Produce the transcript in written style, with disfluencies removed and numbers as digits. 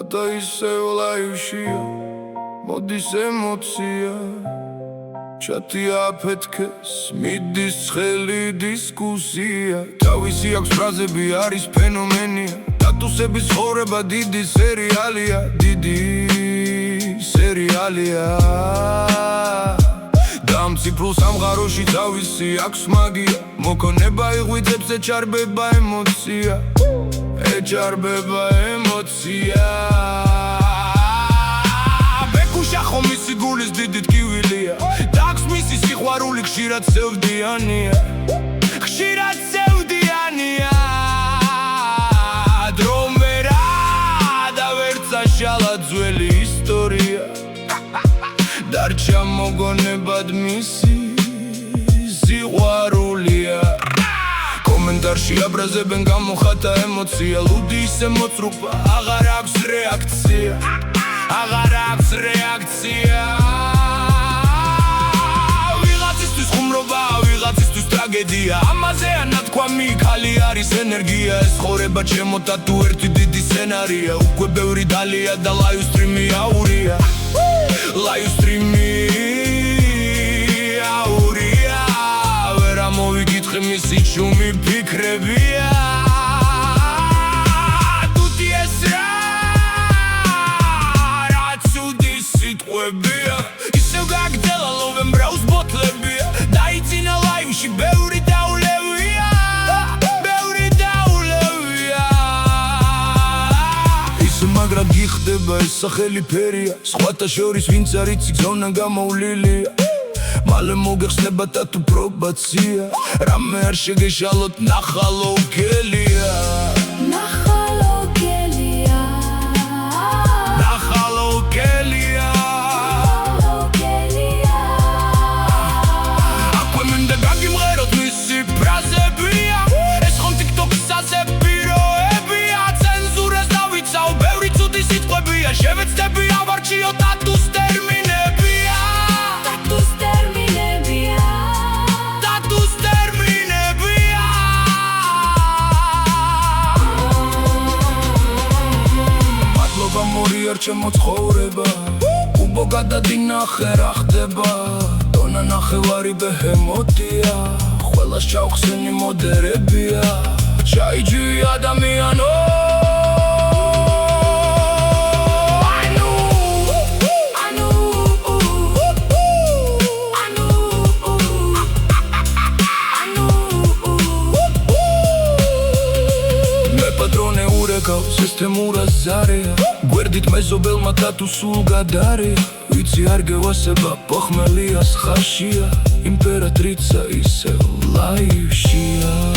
და ისევ ლაივშია მოდის ემოცია ჩათი აფეთქეს მიდის ცხელი დისკუსია თავისი აქვს ფრაზები არის ფენომენია სტატუსების ცხოვრება დიდი სერიალია დამციფრულ სამყაროში თავისი აქვს მაგია მოკონება იღვიძებს ეჩარბება ემოცია ბეკუშა ხომ მისი გულის დიდი ტკივილია და აქვს მისი სიყვარული ხშირად სევდიანია დრომერა და ვერ წაშალა ძველი ისტორია დარჩა მოგონებად მისი სიყვარულია კომენტარში აბრაზებენ გამოხატა ემოცია ლუდი ისე მოწრუფა აღარ აქვს რეაქცია ვიღაცისთვის ხუმრობა ვიღაცისთვის ტრაგედია ამაზე ანათქვამი ქალი არის ენერგია ეს ხორება ჩემო თათუ ერთი დიდი სცენარია უკვე ბევრი დალია და ლაივსტრიმი აურია ვერ ამოვიკითხე მისი ჩუმი ფიქრებია თუთი ეს რა ცუდი სიტყვებია ისევ გაგრძელა ლოვემბრაუს ბოთლებია დაიძინა ლაივში ბევრი დაულევია ის მაგრად გიხდება ეს სახელი ფერია სხვათა შორის ვინც არის ციგზოვნა გამოვლილია მალე მოგეხსნება თათუ პრობაცია რამე არ შეგეშალოთ ნახალო გელია აკვე მინდა გაგიმღეროთ მისი ფრაზებია ეს ხომ TikTok-ზე პიროებია ცენზურას დავიცავ ბევრი ცუდი სიტყვებია შევეცდები ავარჩიო თათუს ტერმინებია მადლობა მორიარ ჩემო ცხოვრება უბო გადადინახე რა ხდება დონა ნახევარი ბეჰემოტია ყველას ჩავხსენი მოდერებია ჩაიჯვი ადამიანო სისტემურა ზარეა გვერდით მეზობელმა თათუ სულ გადარია ვიცი არ გევასება პოხმელიას ხაშია იმპერატრიცა ისევ ლაივშია